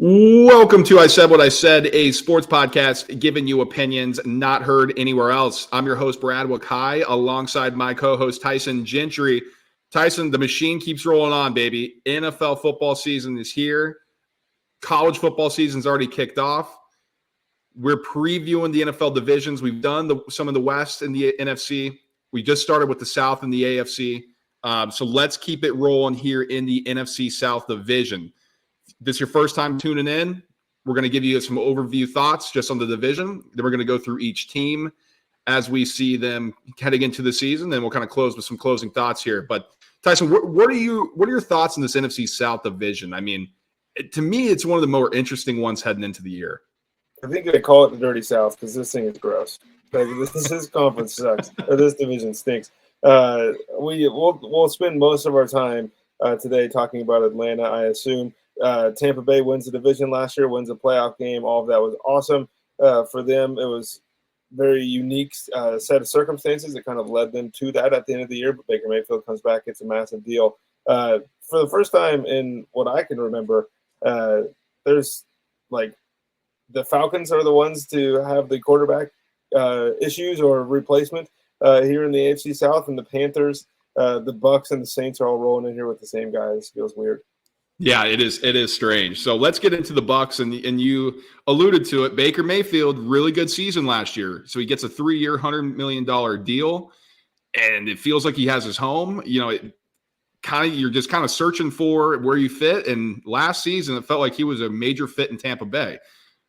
Welcome to I Said What I Said, a sports podcast giving you opinions not heard anywhere else. I'm your host, Brad Wakai, alongside my co-host, Tyson Gentry. Tyson, the machine keeps rolling on, baby. NFL football season is here. College football season's already kicked off. We're previewing the NFL divisions. We've done some of the West and the NFC. We just started with the South and the AFC. So let's keep it rolling here in the NFC South division. This is your first time tuning in, we're going to give you some overview thoughts just on the division. Then we're going to go through each team as we see them heading into the season. Then we'll kind of close with some closing thoughts here. But Tyson, what are your thoughts on this NFC South division? I mean, to me, it's one of the more interesting ones heading into the year. I think they call it the Dirty South because this thing is gross. Like, this conference sucks, or this division stinks. We'll spend most of our time today talking about Atlanta, I assume. Tampa Bay wins the division last year, wins a playoff game. All of that was awesome for them. It was very unique set of circumstances that kind of led them to that at the end of the year. But Baker Mayfield comes back. It's a massive deal. For the first time in what I can remember, there's like the Falcons are the ones to have the quarterback issues or replacement here in the AFC South, and the Panthers, the Bucks, and the Saints are all rolling in here with the same guy. This feels weird. Yeah, it is. It is strange. So let's get into the Bucks, and you alluded to it. Baker Mayfield, really good season last year. So he gets a 3-year, $100 million deal, and it feels like he has his home. You know, you're just kind of searching for where you fit. And last season, it felt like he was a major fit in Tampa Bay.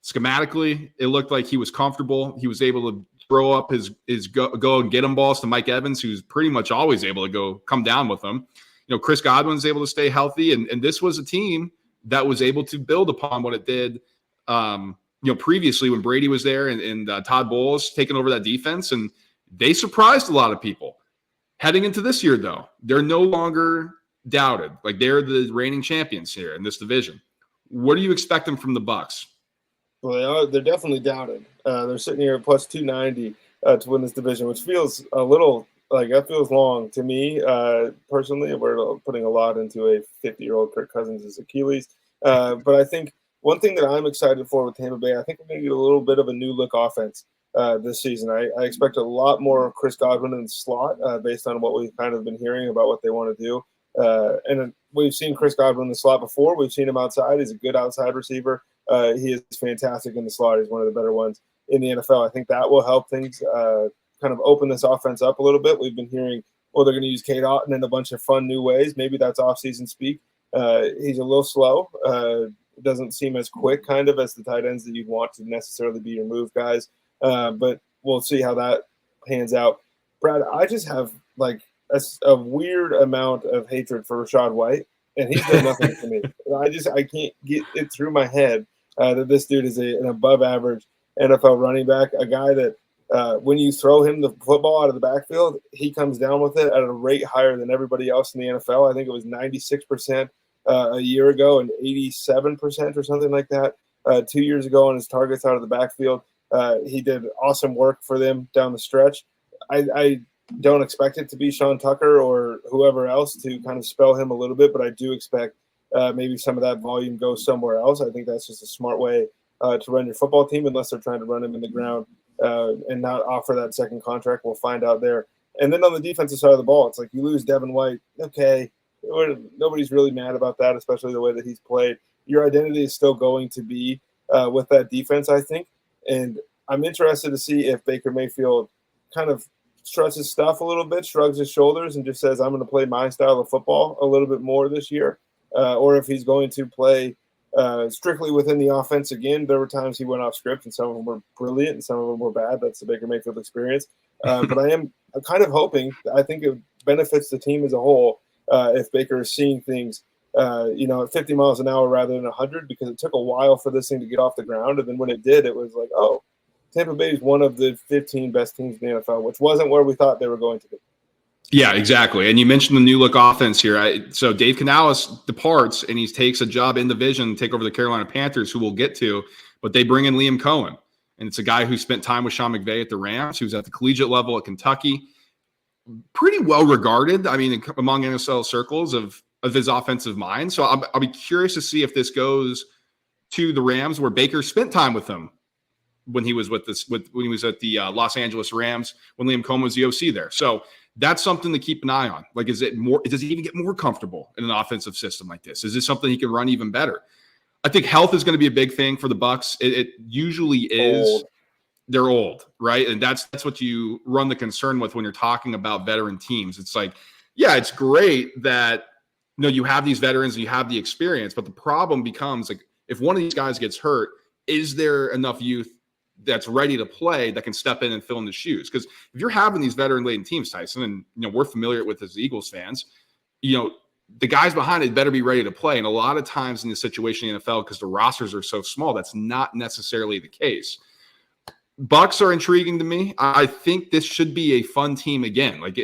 Schematically, it looked like he was comfortable. He was able to throw up his go and get him balls to Mike Evans, who's pretty much always able to come down with him. You know, Chris Godwin's able to stay healthy, and this was a team that was able to build upon what it did, previously when Brady was there and Todd Bowles taking over that defense, and they surprised a lot of people. Heading into this year, though, they're no longer doubted. Like, they're the reigning champions here in this division. What are you expecting from the Bucks? Well, they're definitely doubted. They're sitting here at plus 290 to win this division, which feels a little – like, that feels long to me, personally. We're putting a lot into a 50-year-old Kirk Cousins' Achilles. But I think one thing that I'm excited for with Tampa Bay, I think we're going to get a little bit of a new-look offense this season. I expect a lot more Chris Godwin in the slot based on what we've kind of been hearing about what they want to do. And we've seen Chris Godwin in the slot before. We've seen him outside. He's a good outside receiver. He is fantastic in the slot. He's one of the better ones in the NFL. I think that will help things kind of open this offense up a little bit. We've been hearing, they're going to use Kate Otten in a bunch of fun new ways. Maybe that's offseason speak. He's a little slow. Doesn't seem as quick kind of as the tight ends that you'd want to necessarily be your move guys. But we'll see how that pans out. Brad, I just have like a weird amount of hatred for Rachaad White, and he's done nothing to me. I can't get it through my head that this dude is an above average NFL running back, a guy that when you throw him the football out of the backfield, he comes down with it at a rate higher than everybody else in the NFL. I think it was 96% a year ago and 87% or something like that 2 years ago on his targets out of the backfield. He did awesome work for them down the stretch. I don't expect it to be Sean Tucker or whoever else to kind of spell him a little bit, but I do expect maybe some of that volume goes somewhere else. I think that's just a smart way to run your football team, unless they're trying to run him in the ground and not offer that second contract. We'll find out there. And then on the defensive side of the ball, it's like you lose Devin White. Okay, nobody's really mad about that, especially the way that he's played. Your identity is still going to be with that defense, I think. And I'm interested to see if Baker Mayfield kind of struts his stuff a little bit, shrugs his shoulders, and just says, I'm going to play my style of football a little bit more this year, or if he's going to play strictly within the offense again. There were times he went off script, and some of them were brilliant, and some of them were bad. That's the Baker Mayfield experience. But I'm kind of hoping, I think it benefits the team as a whole if Baker is seeing things, at 50 miles an hour rather than 100, because it took a while for this thing to get off the ground. And then when it did, it was like, oh, Tampa Bay is one of the 15 best teams in the NFL, which wasn't where we thought they were going to be. Yeah, exactly. And you mentioned the new look offense here. So Dave Canales departs, and he takes a job in division, take over the Carolina Panthers, who we'll get to. But they bring in Liam Cohen, and it's a guy who spent time with Sean McVay at the Rams, who's at the collegiate level at Kentucky. Pretty well regarded, among NFL circles of his offensive mind. So I'll be curious to see if this goes to the Rams where Baker spent time with him when he was when he was at the Los Angeles Rams, when Liam Cohen was the OC there. So that's something to keep an eye on. Like, does he even get more comfortable in an offensive system like this? Is this something he can run even better? I think health is going to be a big thing for the Bucs. It usually is. They're old, right? And that's what you run the concern with when you're talking about veteran teams. It's like, yeah, it's great that you have these veterans and you have the experience, but the problem becomes, like, if one of these guys gets hurt, is there enough youth that's ready to play that can step in and fill in the shoes? Because if you're having these veteran-laden teams, Tyson, and we're familiar with as Eagles fans, the guys behind it better be ready to play. And a lot of times in the situation in the NFL, because the rosters are so small, that's not necessarily the case. Bucs are intriguing to me. I think this should be a fun team again. Like,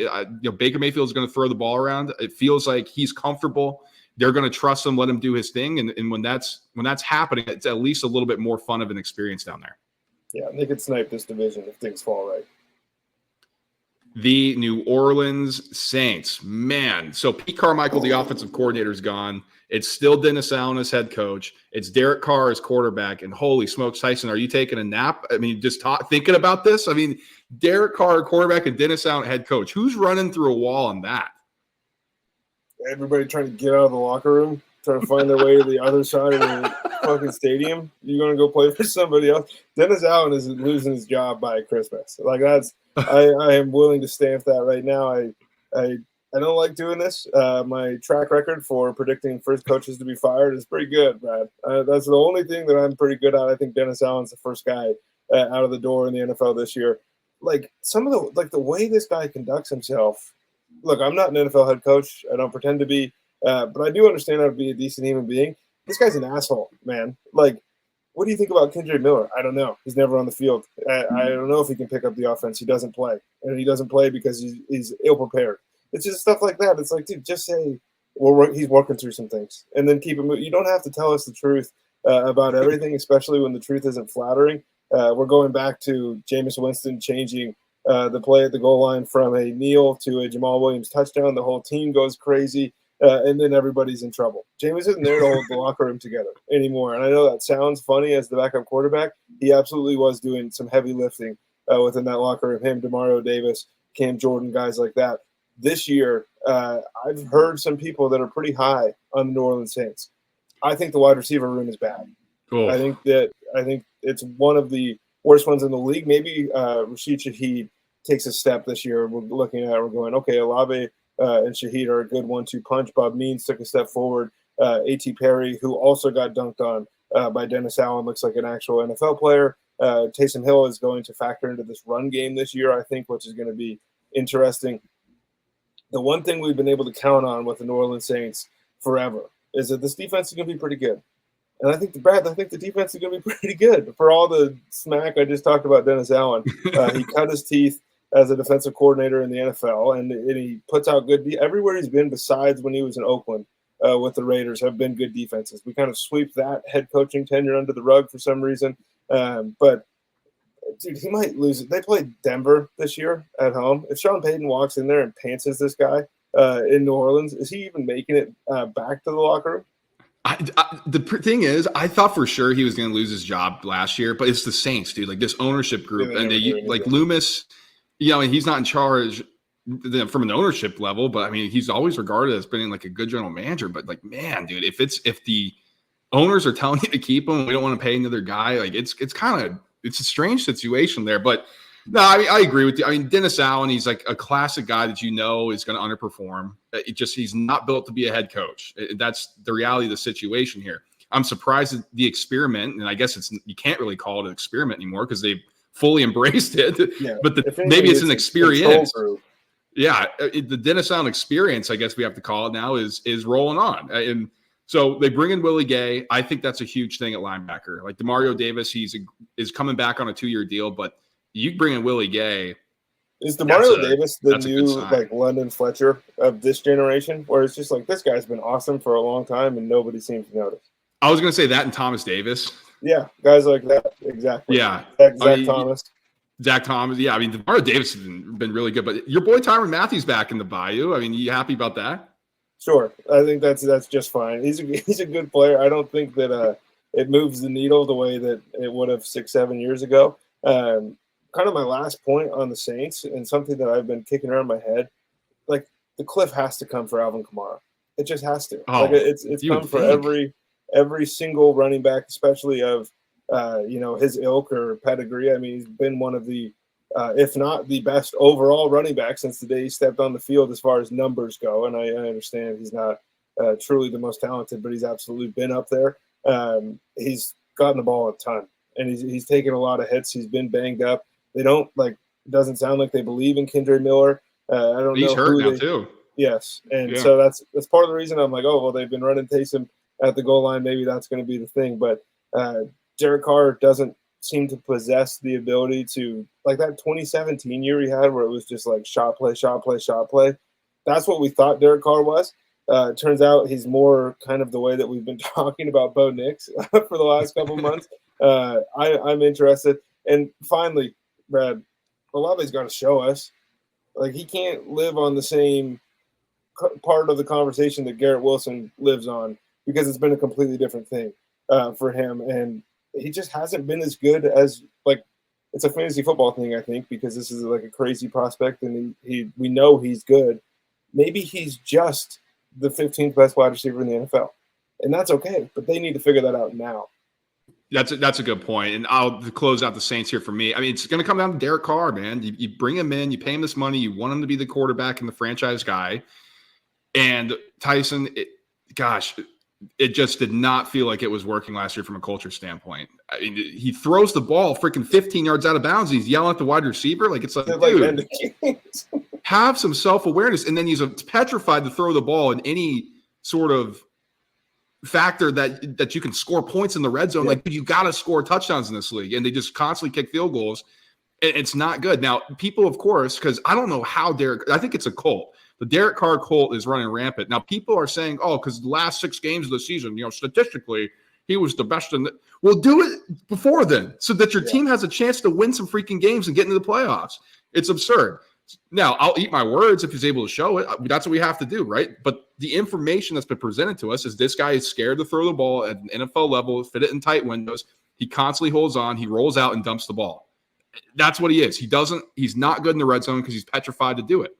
Baker Mayfield is going to throw the ball around. It feels like he's comfortable. They're going to trust him, let him do his thing. And when that's happening, it's at least a little bit more fun of an experience down there. Yeah, they could snipe this division if things fall right. The New Orleans Saints, man. So Pete Carmichael, the offensive coordinator, is gone. It's still Dennis Allen as head coach. It's Derek Carr as quarterback. And holy smokes, Tyson, are you taking a nap? I mean, just thinking about this. I mean, Derek Carr quarterback and Dennis Allen head coach. Who's running through a wall on that? Everybody trying to get out of the locker room, trying to find their way to the other side of the fucking stadium. You're going to go play for somebody else. Dennis Allen is losing his job by Christmas. Like, that's I am willing to stamp that right now. I don't like doing this. My track record for predicting first coaches to be fired is pretty good, Brad. That's the only thing that I'm pretty good at. I think Dennis Allen's the first guy out of the door in the NFL this year. Like, some of the way this guy conducts himself. Look, I'm not an NFL head coach. I don't pretend to be, but I do understand how to be a decent human being. This guy's an asshole, man. Like, what do you think about Kendrick Miller? I don't know. He's never on the field. I don't know if he can pick up the offense. He doesn't play, and he doesn't play because he's ill-prepared. It's just stuff like that. It's like, dude, just say he's working through some things, and then keep it moving. You don't have to tell us the truth about everything, especially when the truth isn't flattering. We're going back to Jameis Winston changing the play at the goal line from a kneel to a Jamal Williams touchdown. The whole team goes crazy, and then everybody's in trouble. Jameis isn't there to hold the locker room together anymore. And I know that sounds funny as the backup quarterback. He absolutely was doing some heavy lifting within that locker room. Him, Demario Davis, Cam Jordan, guys like that. This year, I've heard some people that are pretty high on the New Orleans Saints. I think the wide receiver room is bad. Cool. I think it's one of the worst ones in the league. Maybe Rashid Shaheed takes a step this year. We're looking at it, we're going, okay, Olave and Shaheed are a good 1-2 punch. Bob Means took a step forward. A.T. Perry, who also got dunked on by Dennis Allen, looks like an actual NFL player. Taysom Hill is going to factor into this run game this year, I think, which is going to be interesting. The one thing we've been able to count on with the New Orleans Saints forever is that this defense is going to be pretty good. And I think the defense is going to be pretty good. For all the smack I just talked about Dennis Allen, he cut his teeth as a defensive coordinator in the NFL, and he puts out good everywhere he's been besides when he was in Oakland with the Raiders have been good defenses. We kind of sweep that head coaching tenure under the rug for some reason. But, dude, he might lose it. They played Denver this year at home. If Sean Payton walks in there and pantses this guy in New Orleans, is he even making it back to the locker room? The thing is, I thought for sure he was going to lose his job last year, but it's the Saints, dude. Like, this ownership group, and Loomis, and he's not in charge from an ownership level, but I mean, he's always regarded as being like a good general manager. But like, man, dude, if the owners are telling you to keep him, we don't want to pay another guy. Like, it's a strange situation there. But no, I mean, I agree with you. I mean, Dennis Allen, he's like a classic guy that is going to underperform. He's not built to be a head coach. That's the reality of the situation here. I'm surprised at the experiment, and I guess you can't really call it an experiment anymore because they've fully embraced it. Yeah, but maybe it's an experience. Yeah, the Dennis Allen experience, I guess we have to call it now, is rolling on. And so they bring in Willie Gay. I think that's a huge thing at linebacker. Like, Demario Davis, is coming back on a 2-year deal, but you bring in Willie Gay. Is Demario Davis the new like London Fletcher of this generation, where it's just like, this guy's been awesome for a long time and nobody seems to notice? I was going to say that and Thomas Davis. Yeah, guys like that. Exactly. Yeah. Zach Thomas. Zach Thomas. Yeah, I mean, Demario Davis has been really good, but your boy Tyrann Mathieu's back in the Bayou. I mean, you happy about that? Sure. I think that's just fine. He's a good player. I don't think that it moves the needle the way that it would have 6-7 years ago. Kind of my last point on the Saints, and something that I've been kicking around my head, like the cliff has to come for Alvin Kamara. It just has to. Oh, like it's come for every single running back, especially of his ilk or pedigree. I mean, he's been one of the if not the best overall running back since the day he stepped on the field as far as numbers go. And I understand he's not truly the most talented, but he's absolutely been up there. He's gotten the ball a ton, and he's taken a lot of hits. He's been banged up. They don't it doesn't sound like they believe in Kendra Miller. I don't know. He's hurt now too. Yes, and so that's part of the reason I'm like, oh well, they've been running Taysom at the goal line. Maybe that's going to be the thing. But Derek Carr doesn't seem to possess the ability to, like that 2017 year he had where it was just like shot play, shot play, shot play. That's what we thought Derek Carr was. It turns out he's more kind of the way that we've been talking about Bo Nix for the last couple months. I'm interested. And finally, Brad, Olave's got to show us. Like, he can't live on the same part of the conversation that Garrett Wilson lives on, because it's been a completely different thing for him. And he just hasn't been as good as, like, it's a fantasy football thing, I think, because this is like a crazy prospect and we know he's good. Maybe he's just the 15th best wide receiver in the NFL. And that's okay, but they need to figure that out now. That's a good point. And I'll close out the Saints here for me. I mean, it's going to come down to Derek Carr, man. You bring him in, you pay him this money, you want him to be the quarterback and the franchise guy. And Tyson, it just did not feel like it was working last year from a culture standpoint. I mean, he throws the ball freaking 15 yards out of bounds. He's yelling at the wide receiver. Like, it's like, dude, have some self-awareness. And then he's petrified to throw the ball in any sort of factor that you can score points in the red zone. Yeah. Like, you got to score touchdowns in this league. And they just constantly kick field goals. It's not good. Now, people, of course, because I don't know how I think it's a cult. The Derek Carr cult is running rampant. Now, people are saying, oh, because the last 6 games of the season, statistically, he was the best in the – well, do it before then so that your team has a chance to win some freaking games and get into the playoffs. It's absurd. Now, I'll eat my words if he's able to show it. That's what we have to do, right? But the information that's been presented to us is this guy is scared to throw the ball at an NFL level, fit it in tight windows. He constantly holds on. He rolls out and dumps the ball. That's what he is. He's not good in the red zone because he's petrified to do it.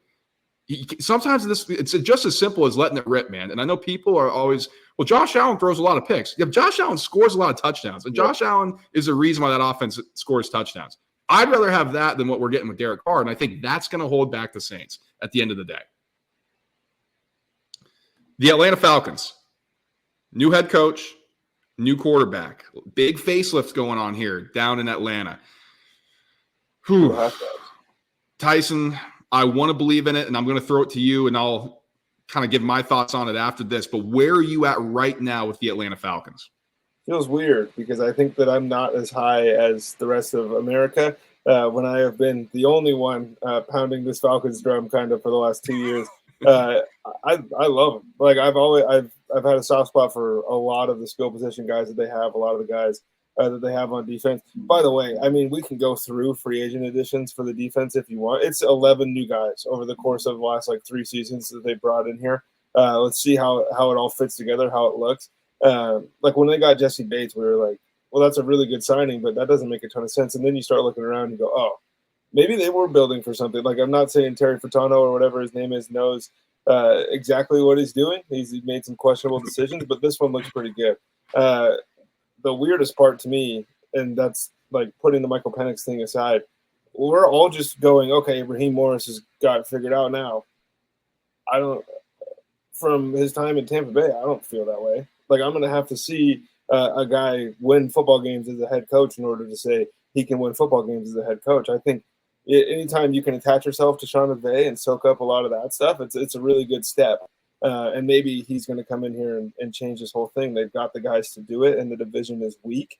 Sometimes it's just as simple as letting it rip, man. And I know people are always, well, Josh Allen throws a lot of picks. Yeah, Josh Allen scores a lot of touchdowns. And Josh Allen is the reason why that offense scores touchdowns. I'd rather have that than what we're getting with Derek Carr. And I think that's going to hold back the Saints at the end of the day. The Atlanta Falcons, new head coach, new quarterback, big facelift going on here down in Atlanta. Whew. Tyson, I want to believe in it, and I'm going to throw it to you, and I'll kind of give my thoughts on it after this. But where are you at right now with the Atlanta Falcons? Feels weird because I think that I'm not as high as the rest of America when I have been the only one pounding this Falcons drum kind of for the last 2 years. I love them. Like, I've had a soft spot for a lot of the skill position guys that they have, a lot of the guys that they have on defense. By the way, I mean, we can go through free agent additions for the defense if you want. It's 11 new guys over the course of the last 3 seasons that they brought in here. Let's see how it all fits together, how it looks. Like when they got Jesse Bates, we were like, well, that's a really good signing, but that doesn't make a ton of sense. And then you start looking around and you go, oh, maybe they were building for something. Like, I'm not saying Terry Furtado or whatever his name is knows exactly what he's doing. He's made some questionable decisions, but this one looks pretty good. The weirdest part to me, and that's like putting the Michael Penix thing aside, we're all just going, okay, Raheem Morris has got it figured out now. From his time in Tampa Bay, I don't feel that way. Like, I'm going to have to see a guy win football games as a head coach in order to say he can win football games as a head coach. I think anytime you can attach yourself to Sean McVay and soak up a lot of that stuff, it's a really good step. And maybe he's going to come in here and change this whole thing. They've got the guys to do it, and the division is weak.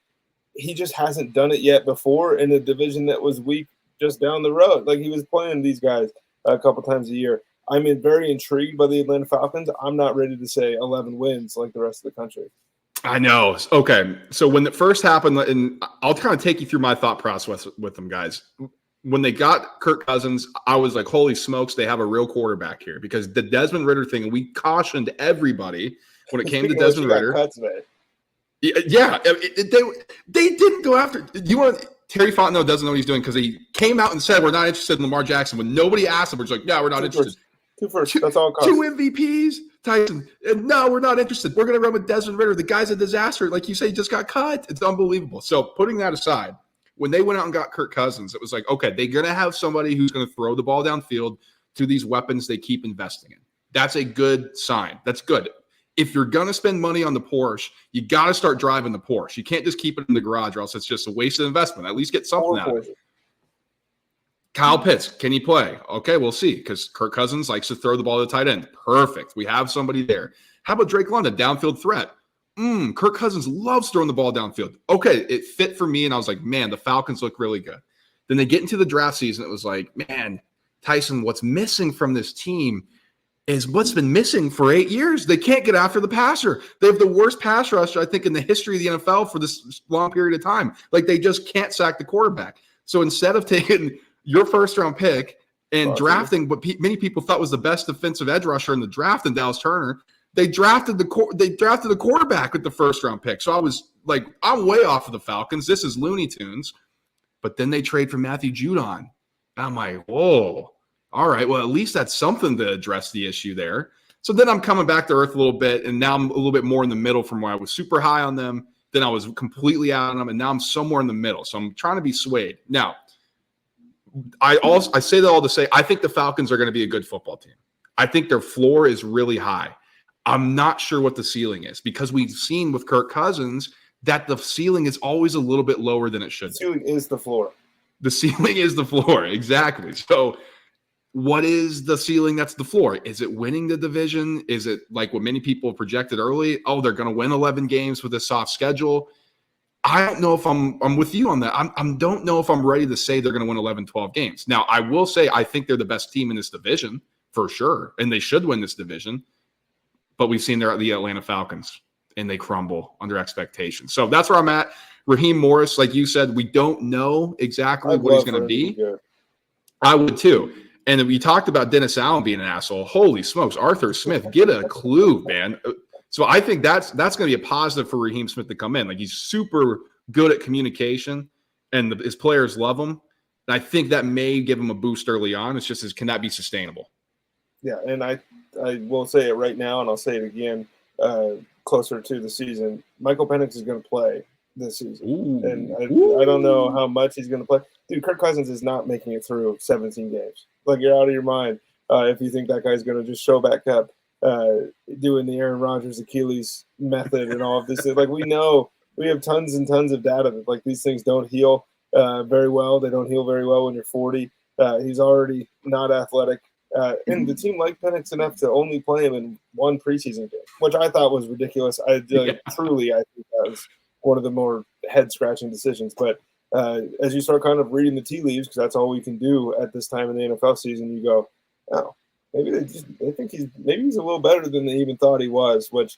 He just hasn't done it yet before in a division that was weak just down the road. Like, he was playing these guys a couple times a year. I'm very intrigued by the Atlanta Falcons. I'm not ready to say 11 wins like the rest of the country. I know. Okay. So when it first happened, and I'll kind of take you through my thought process with them, guys. When they got Kirk Cousins, I was like, holy smokes, they have a real quarterback here. Because the Desmond Ridder thing, and we cautioned everybody when it came to Desmond Ritter. Yeah, they didn't go after. You want Terry Fontenot doesn't know what he's doing because he came out and said we're not interested in Lamar Jackson when nobody asked him. We're just like, yeah, we're not interested. Two first. That's all it costs. Two MVPs, Tyson. And no, we're not interested. We're going to run with Desmond Ridder. The guy's a disaster. Like you say, he just got cut. It's unbelievable. So putting that aside, when they went out and got Kirk Cousins, it was like, okay, they're going to have somebody who's going to throw the ball downfield to these weapons they keep investing in. That's a good sign. That's good. If you're going to spend money on the Porsche, you got to start driving the Porsche. You can't just keep it in the garage or else it's just a wasted investment. At least get something out of it. Kyle Pitts, can he play? Okay, we'll see because Kirk Cousins likes to throw the ball to the tight end. Perfect. We have somebody there. How about Drake London, downfield threat? Kirk Cousins loves throwing the ball downfield. Okay, it fit for me, and I was like, man, the Falcons look really good. Then they get into the draft season. It was like, man, Tyson, what's missing from this team is what's been missing for 8 years. They can't get after the passer. They have the worst pass rush, I think, in the history of the NFL for this long period of time. Like, they just can't sack the quarterback. So instead of taking your first-round pick and drafting what many people thought was the best defensive edge rusher in the draft in Dallas Turner, they drafted the quarterback with the first-round pick. So I was like, I'm way off of the Falcons. This is Looney Tunes. But then they trade for Matthew Judon. I'm like, whoa. All right, well, at least that's something to address the issue there. So then I'm coming back to earth a little bit, and now I'm a little bit more in the middle from where I was super high on them. Then I was completely out on them, and now I'm somewhere in the middle. So I'm trying to be swayed. Now, I say that all to say I think the Falcons are going to be a good football team. I think their floor is really high. I'm not sure what the ceiling is because we've seen with Kirk Cousins that the ceiling is always a little bit lower than it should be. The ceiling is the floor. The ceiling is the floor, exactly. So what is the ceiling that's the floor? Is it winning the division? Is it like what many people projected early? Oh, they're going to win 11 games with a soft schedule. I don't know if I'm with you on that. I don't know if I'm ready to say they're going to win 11, 12 games. Now, I will say I think they're the best team in this division for sure, and they should win this division. But we've seen the Atlanta Falcons, and they crumble under expectations. So that's where I'm at. Raheem Morris, like you said, we don't know exactly what he's going to be. I would too. And we talked about Dennis Allen being an asshole. Holy smokes, Arthur Smith, get a clue, man. So I think that's going to be a positive for Raheem Smith to come in. Like, he's super good at communication, and his players love him. And I think that may give him a boost early on. It's just, can that be sustainable? Yeah, and I will say it right now, and I'll say it again closer to the season. Michael Penix is going to play this season. Ooh. And I don't know how much he's going to play. Dude, Kirk Cousins is not making it through 17 games. Like, you're out of your mind if you think that guy's going to just show back up doing the Aaron Rodgers Achilles method and all of this. Like, we know we have tons and tons of data that, like, these things don't heal very well. They don't heal very well when you're 40. He's already not athletic. And the team liked Penix enough to only play him in one preseason game, which I thought was ridiculous. Truly, I think that was one of the more head-scratching decisions. But as you start kind of reading the tea leaves, because that's all we can do at this time in the NFL season, you go, oh, maybe they think he's a little better than they even thought he was. Which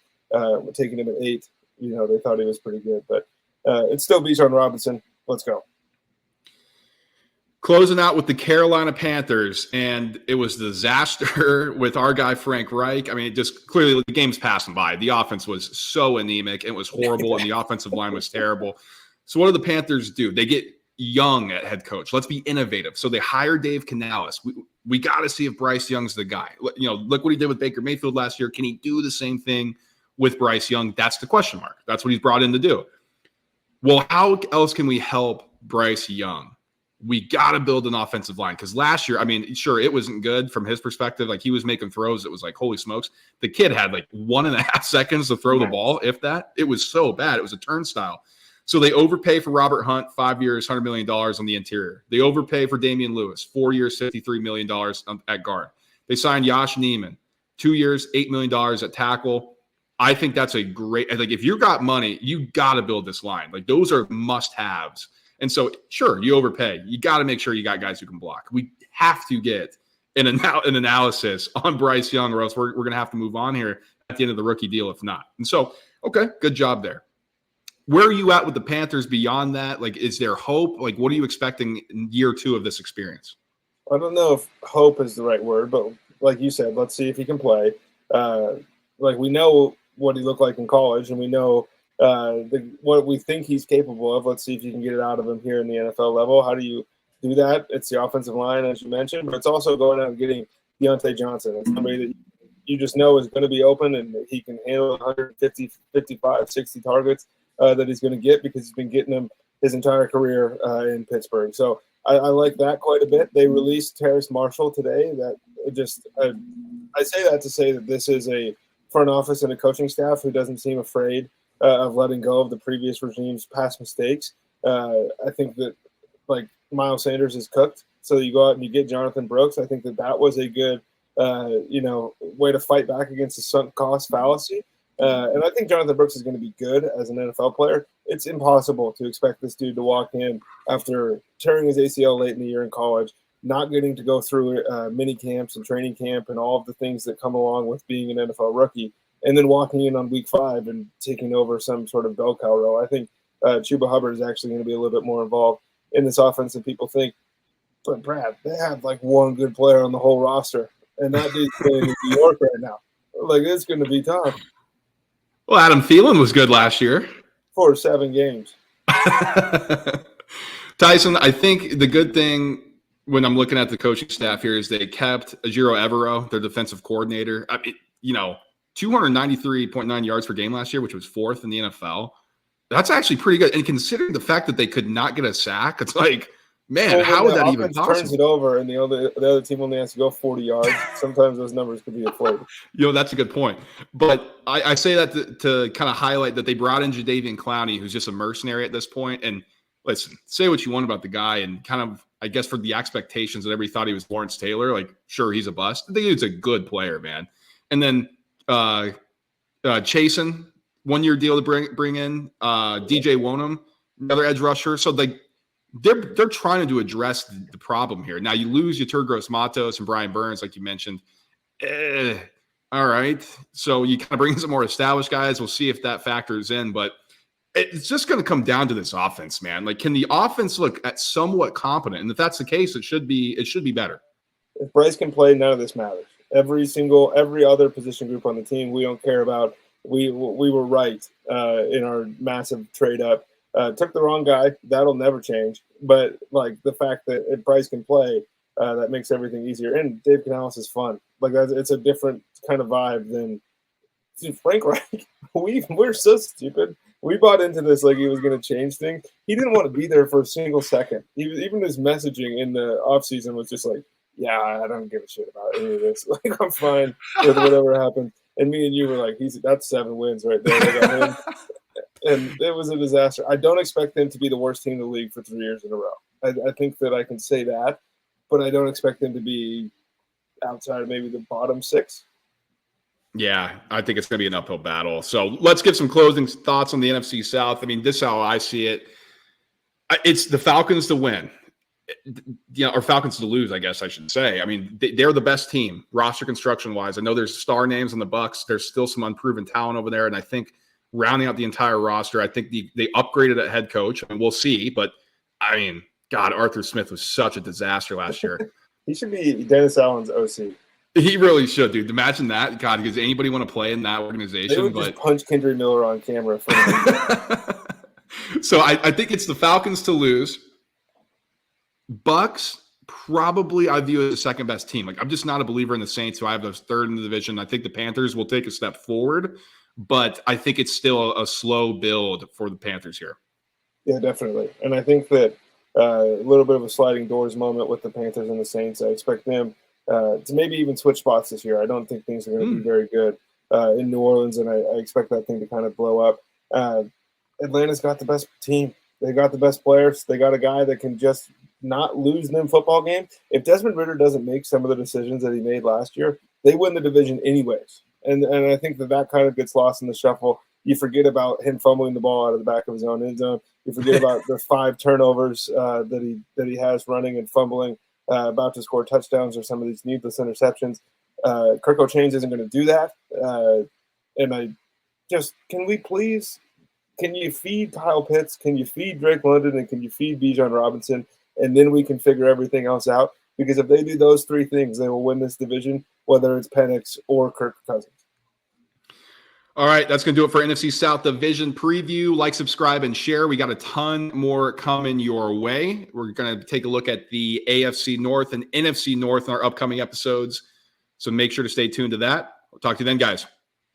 taking him at 8, they thought he was pretty good. But it's still Bijan Robinson. Let's go. Closing out with the Carolina Panthers, and it was a disaster with our guy Frank Reich. I mean, it just clearly the game's passing by. The offense was so anemic. It was horrible, and the offensive line was terrible. So what do the Panthers do? They get Young at head coach. Let's be innovative. So they hire Dave Canales. We got to see if Bryce Young's the guy. Look what he did with Baker Mayfield last year. Can he do the same thing with Bryce Young? That's the question mark. That's what he's brought in to do. Well, how else can we help Bryce Young? We got to build an offensive line because last year, I mean, sure, it wasn't good from his perspective. Like, he was making throws. It was like, holy smokes. The kid had like 1.5 seconds to throw the ball, if that. It was so bad. It was a turnstile. So they overpay for Robert Hunt, 5 years, $100 million on the interior. They overpay for Damian Lewis, 4 years, $53 million at guard. They signed Josh Neiman, 2 years, $8 million at tackle. I think that's a great, like, if you got money, you got to build this line. Like, those are must-haves. And so, sure, you overpay. You got to make sure you got guys who can block. We have to get an analysis on Bryce Young, or else we're going to have to move on here at the end of the rookie deal if not. And so, okay, good job there. Where are you at with the Panthers beyond that? Like, is there hope? Like, what are you expecting in year 2 of this experience? I don't know if hope is the right word, but like you said, let's see if he can play. Like, we know what he looked like in college, and we know what we think he's capable of. Let's see if you can get it out of him here in the NFL level. How do you do that? It's the offensive line, as you mentioned, but it's also going out and getting Deontay Johnson. It's somebody that you just know is going to be open and he can handle 150, 55, 60 targets that he's going to get because he's been getting them his entire career in Pittsburgh. So I like that quite a bit. They released Terrace Marshall today. That I say that to say that this is a front office and a coaching staff who doesn't seem afraid of letting go of the previous regime's past mistakes. I think that like Miles Sanders is cooked, so you go out and you get Jonathan Brooks. I think that was a good way to fight back against the sunk cost fallacy. And I think Jonathan Brooks is going to be good as an NFL player. It's impossible to expect this dude to walk in after tearing his ACL late in the year in college, not getting to go through mini camps and training camp and all of the things that come along with being an NFL rookie, and then walking in on week 5 and taking over some sort of bell cow role. I think Chuba Hubbard is actually going to be a little bit more involved in this offense than people think. But Brad, they have like one good player on the whole roster, and that dude's playing in New York right now. Like, it's going to be tough. Well, Adam Thielen was good last year. For 7 games. Tyson, I think the good thing when I'm looking at the coaching staff here is they kept Ajiro Evero, their defensive coordinator. I mean, 293.9 yards per game last year, which was 4th in the NFL. That's actually pretty good. And considering the fact that they could not get a sack, it's like, man, how is that even possible? Turns it over, and the other team only has to go 40 yards. Sometimes those numbers could be inflated. That's a good point. But I say that to kind of highlight that they brought in Jadeveon Clowney, who's just a mercenary at this point. And listen, say what you want about the guy, and kind of, I guess, for the expectations that everybody thought he was Lawrence Taylor, like, sure, he's a bust. I think he's a good player, man. And then Chasen, 1-year deal to bring in DJ Wonham, another edge rusher. So they're trying to address the problem here. Now you lose your Turgros Matos and Brian Burns, like you mentioned. All right. So you kind of bring in some more established guys. We'll see if that factors in, but it's just going to come down to this offense, man. Like, can the offense look at somewhat competent? And if that's the case, it should be better. If Bryce can play, none of this matters. Every other position group on the team, we don't care about. We were right in our massive trade up. Took the wrong guy. That'll never change. But like the fact that if Bryce can play, that makes everything easier. And Dave Canales is fun. Like, it's a different kind of vibe than Frank Reich. We're so stupid. We bought into this like he was going to change things. He didn't want to be there for a single second. Even his messaging in the offseason was just like, yeah, I don't give a shit about any of this. Like, I'm fine with whatever happens. And me and you were like, that's 7 wins right there. They got him. And it was a disaster. I don't expect them to be the worst team in the league for 3 years in a row. I think that I can say that, but I don't expect them to be outside of maybe the bottom 6. Yeah, I think it's going to be an uphill battle. So let's give some closing thoughts on the NFC South. I mean, this is how I see it. It's the Falcons to win. Or Falcons to lose, I guess I should say. I mean, they're the best team, roster construction-wise. I know there's star names on the Bucs. There's still some unproven talent over there, and I think rounding out the entire roster, I think they upgraded at head coach. I mean, we'll see, but I mean, God, Arthur Smith was such a disaster last year. He should be Dennis Allen's OC. He really should, dude. Imagine that. God, does anybody want to play in that organization? They would just punch Kendry Miller on camera. So I think it's the Falcons to lose. Bucks, probably I view as the second best team. Like, I'm just not a believer in the Saints, who I have those third in the division. I think the Panthers will take a step forward, but I think it's still a slow build for the Panthers here. Yeah, definitely. And I think that a little bit of a sliding doors moment with the Panthers and the Saints. I expect them to maybe even switch spots this year. I don't think things are going to be very good in New Orleans, and I expect that thing to kind of blow up. Atlanta's got the best team. They got the best players. They got a guy that can just not lose them football game. If Desmond Ridder doesn't make some of the decisions that he made last year, they win the division anyways. And I think that kind of gets lost in the shuffle. You forget about him fumbling the ball out of the back of his own end zone. You forget about the 5 turnovers that he has running and fumbling, about to score touchdowns or some of these needless interceptions. Kirk O'Chains isn't going to do that. And I just, can you feed Kyle Pitts? Can you feed Drake London? And can you feed Bijan Robinson? And then we can figure everything else out. Because if they do those 3 things, they will win this division, whether it's Penix or Kirk Cousins. All right, that's going to do it for NFC South Division preview. Like, subscribe, and share. We got a ton more coming your way. We're going to take a look at the AFC North and NFC North in our upcoming episodes. So make sure to stay tuned to that. We'll talk to you then, guys.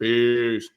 Peace.